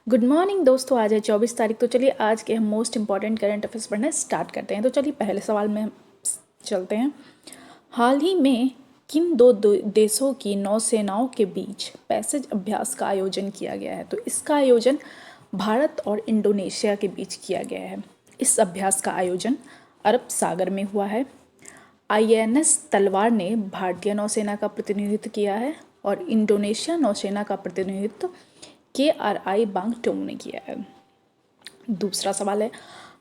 Good morning दोस्तों। आज है 24 तारीख। तो चलिए आज के हम मोस्ट इंपॉर्टेंट करंट अफेयर्स पढ़ना स्टार्ट करते हैं। तो चलिए पहले सवाल में हम चलते हैं। हाल ही में किन दो देशों की नौसेनाओं के बीच पैसेज अभ्यास का आयोजन किया गया है? तो इसका आयोजन भारत और इंडोनेशिया के बीच किया गया है। इस अभ्यास का आयोजन अरब सागर में हुआ है। INS तलवार ने भारतीय नौसेना का प्रतिनिधित्व किया है और इंडोनेशिया नौसेना का प्रतिनिधित्व KRI बांगटोंग ने किया है। दूसरा सवाल है,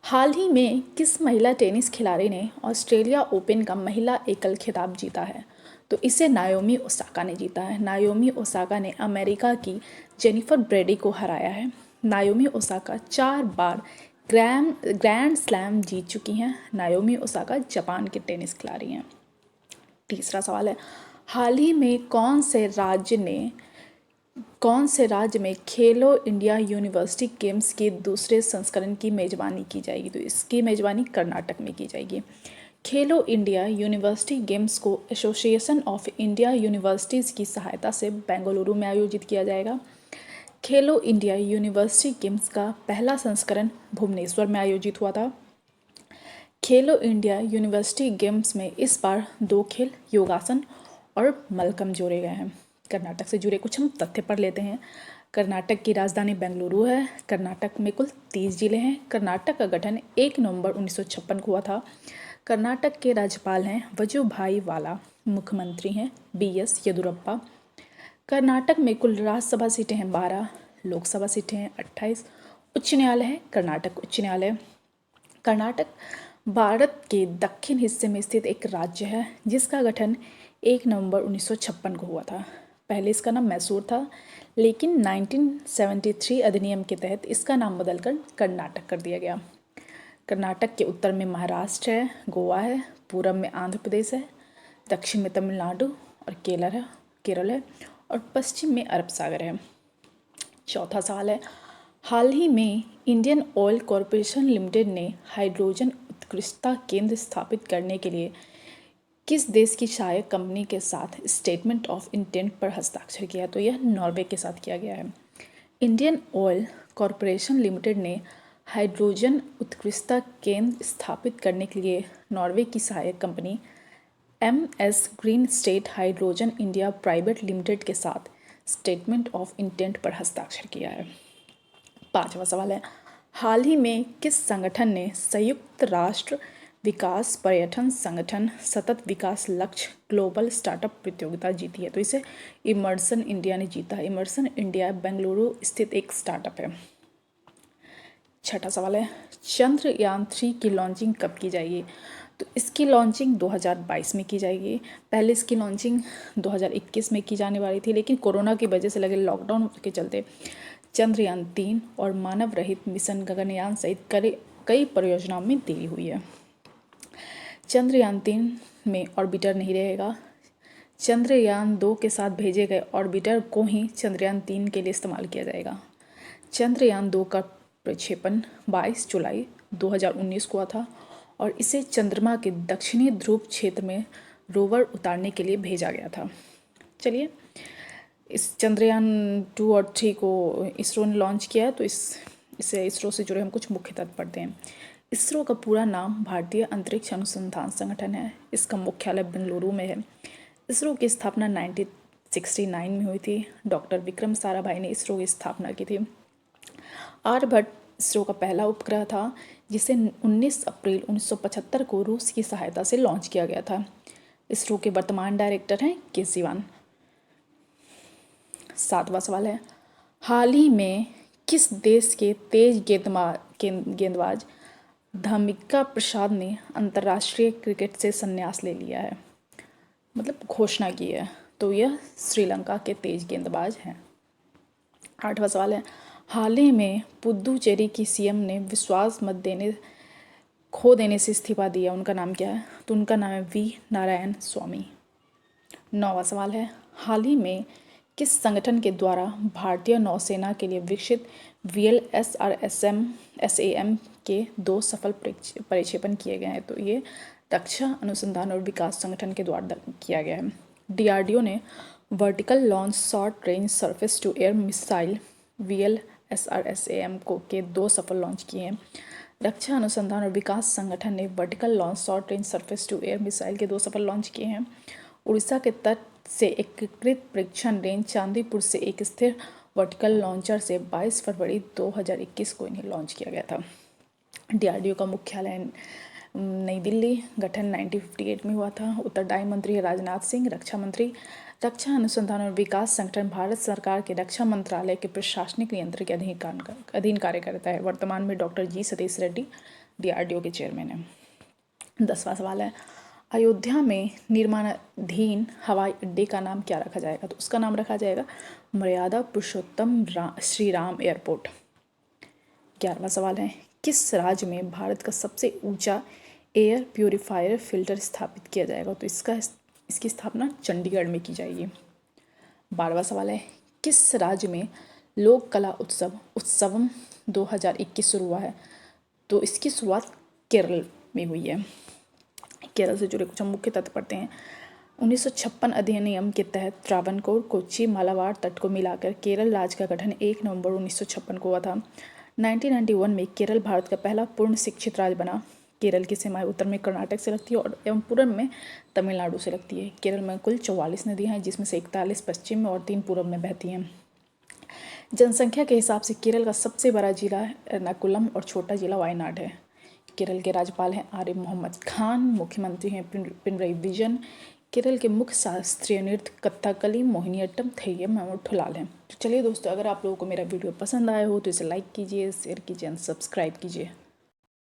हाल ही में किस महिला टेनिस खिलाड़ी ने ऑस्ट्रेलिया ओपन का महिला एकल खिताब जीता है? तो इसे नाओमी ओसाका ने जीता है। नाओमी ओसाका ने अमेरिका की जेनिफर ब्रेडी को हराया है। नाओमी ओसाका 4 बार ग्रैंड स्लैम जीत चुकी हैं। नाओमी ओसाका जापान के टेनिस खिलाड़ी हैं। तीसरा सवाल है, हाल ही में कौन से राज्य में खेलो इंडिया यूनिवर्सिटी गेम्स के दूसरे संस्करण की मेजबानी की जाएगी? तो इसकी मेजबानी कर्नाटक में की जाएगी। खेलो इंडिया यूनिवर्सिटी गेम्स को एसोसिएशन ऑफ इंडिया यूनिवर्सिटीज़ की सहायता से बेंगलुरु में आयोजित किया जाएगा। खेलो इंडिया यूनिवर्सिटी गेम्स का पहला संस्करण भुवनेश्वर में आयोजित हुआ था। खेलो इंडिया यूनिवर्सिटी गेम्स में इस बार 2 खेल योगासन और मल्लखंब जोड़े गए हैं। कर्नाटक से जुड़े कुछ हम तथ्य पढ़ लेते हैं। कर्नाटक की राजधानी बेंगलुरु है। कर्नाटक में कुल 30 जिले हैं। कर्नाटक का गठन 1 नवंबर 1956 को हुआ था। कर्नाटक के राज्यपाल हैं वजुभाई वाला। मुख्यमंत्री हैं BS येदियुरप्पा। कर्नाटक में कुल राज्यसभा सीटें हैं 12, लोकसभा सीटें हैं 28। उच्च न्यायालय है कर्नाटक उच्च न्यायालय। कर्नाटक भारत के दक्षिण हिस्से में स्थित एक राज्य है जिसका गठन 1 नवंबर 1956 को हुआ था। पहले इसका नाम मैसूर था, लेकिन 1973 अधिनियम के तहत इसका नाम बदलकर कर्नाटक कर दिया गया। कर्नाटक के उत्तर में महाराष्ट्र है, गोवा है, पूरब में आंध्र प्रदेश है, दक्षिण में तमिलनाडु और केरल है और पश्चिम में अरब सागर है। चौथा सवाल है, हाल ही में इंडियन ऑयल कॉरपोरेशन लिमिटेड ने हाइड्रोजन उत्कृष्टता केंद्र स्थापित करने के लिए किस देश की सहायक कंपनी के साथ स्टेटमेंट ऑफ इंटेंट पर हस्ताक्षर किया? तो यह नॉर्वे के साथ किया गया है। इंडियन ऑयल कॉरपोरेशन लिमिटेड ने हाइड्रोजन उत्कृष्टता केंद्र स्थापित करने के लिए नॉर्वे की सहायक company MS green state hydrogen India private limited के साथ स्टेटमेंट ऑफ इंटेंट पर हस्ताक्षर किया है। पांचवा सवाल है, हाल ही में किस संगठन ने संयुक्त राष्ट्र विकास पर्यटन संगठन सतत विकास लक्ष्य ग्लोबल स्टार्टअप प्रतियोगिता जीती है? तो इसे इमर्सन इंडिया ने जीता है। इमर्सन इंडिया बेंगलुरु स्थित एक स्टार्टअप है। छठा सवाल है, चंद्रयान 3 की लॉन्चिंग कब की जाएगी? तो इसकी लॉन्चिंग 2022 में की जाएगी। पहले इसकी लॉन्चिंग 2021 में की जाने वाली थी, लेकिन कोरोना की वजह से लगे लॉकडाउन के चलते चंद्रयान 3 और मानव रहित मिशन गगनयान सहित कई परियोजनाओं में देरी हुई है। चंद्रयान 3 में ऑर्बिटर नहीं रहेगा। चंद्रयान 2 के साथ भेजे गए ऑर्बिटर को ही चंद्रयान 3 के लिए इस्तेमाल किया जाएगा। चंद्रयान 2 का प्रक्षेपण 22 जुलाई 2019 को हुआ था और इसे चंद्रमा के दक्षिणी ध्रुव क्षेत्र में रोवर उतारने के लिए भेजा गया था। चलिए, इस चंद्रयान 2 और 3 को इसरो ने लॉन्च किया है, तो इससे इसरो से जुड़े हम कुछ मुख्य तथ्य पढ़ते हैं। इसरो का पूरा नाम भारतीय अंतरिक्ष अनुसंधान संगठन है। इसका मुख्यालय बेंगलुरु में है। इसरो की स्थापना 1969 में हुई थी। डॉक्टर विक्रम साराभाई ने इसरो की स्थापना की थी। आर्यभट्ट इसरो का पहला उपग्रह था जिसे 19 अप्रैल 1975 को रूस की सहायता से लॉन्च किया गया था। इसरो के वर्तमान डायरेक्टर हैं के सिवान। सातवां सवाल है, हाल ही में किस देश के तेज गेंदबाज धमिका प्रसाद ने अंतर्राष्ट्रीय क्रिकेट से संन्यास ले लिया है, मतलब घोषणा की है? तो यह श्रीलंका के तेज गेंदबाज हैं। आठवां सवाल है, हाल ही में पुद्दुचेरी की CM ने विश्वास मत खो देने से इस्तीफा दिया। उनका नाम क्या है? तो उनका नाम है V नारायण स्वामी। नौवां सवाल है, हाल ही में किस संगठन के द्वारा भारतीय नौसेना के लिए विकसित VLSR SAM के 2 सफल प्रक्षेपण किए गए हैं? तो ये रक्षा अनुसंधान और विकास संगठन के द्वारा किया गया है। DRDO ने vertical launch short range surface to air missile SRSAM को के 2 सफल लॉन्च किए हैं। रक्षा अनुसंधान और विकास संगठन ने vertical launch short range surface to air missile के 2 सफल लॉन्च किए हैं। उड़ीसा के तट से एकीकृत परीक्षण रेंज चांदीपुर से एक स्थिर वर्टिकल लॉन्चर से 22 फरवरी 2021 को इन्हें लॉन्च किया गया था। DRDO का मुख्यालय नई दिल्ली, गठन 1958 में हुआ था। उत्तरदायी मंत्री है राजनाथ सिंह। रक्षा मंत्री रक्षा अनुसंधान और विकास संगठन भारत सरकार के रक्षा मंत्रालय के प्रशासनिक नियंत्रण के अधीन कार्य करता है। वर्तमान में डॉक्टर जी सतीश रेड्डी DRDO के चेयरमैन हैं। 10वां सवाल है, अयोध्या में निर्माणाधीन हवाई अड्डे का नाम क्या रखा जाएगा? तो उसका नाम रखा जाएगा मर्यादा पुरुषोत्तम श्री राम एयरपोर्ट। 11वां सवाल है, किस राज्य में भारत का सबसे ऊंचा एयर प्यूरिफायर फिल्टर स्थापित किया जाएगा? तो इसकी स्थापना चंडीगढ़ में की जाएगी। 12वां सवाल है, किस राज्य में लोक कला उत्सवम 2021 शुरू हुआ है? तो इसकी शुरुआत केरल में हुई है। केरल से जुड़े कुछ मुख्य तथ्य पढ़ते हैं। 1956 अधिनियम के तहत त्रावणकोर, कोच्चि, मालाबार तट को मिलाकर केरल राज्य का गठन 1 नवंबर 1956 को हुआ था। 1991 में केरल भारत का पहला पूर्ण शिक्षित राज्य बना। केरल की सीमाएं उत्तर में कर्नाटक से लगती है और एवं पूर्व में तमिलनाडु से लगती है। केरल में कुल 44 नदियाँ हैं, जिसमें से 41 पश्चिम में और 3 पूर्व में बहती हैं। जनसंख्या के हिसाब से केरल का सबसे बड़ा जिला एर्नाकुलम और छोटा जिला वायनाड है। केरल के राज्यपाल हैं आरिफ मोहम्मद खान। मुख्यमंत्री हैं पिनरई विजयन। केरल के मुख्य शास्त्रीय नृत्य कथकली, मोहिनीअट्टम, थेयम और ठुलाल हैं। तो चलिए दोस्तों, अगर आप लोगों को मेरा वीडियो पसंद आया हो तो इसे लाइक कीजिए, शेयर कीजिए एंड सब्सक्राइब कीजिए।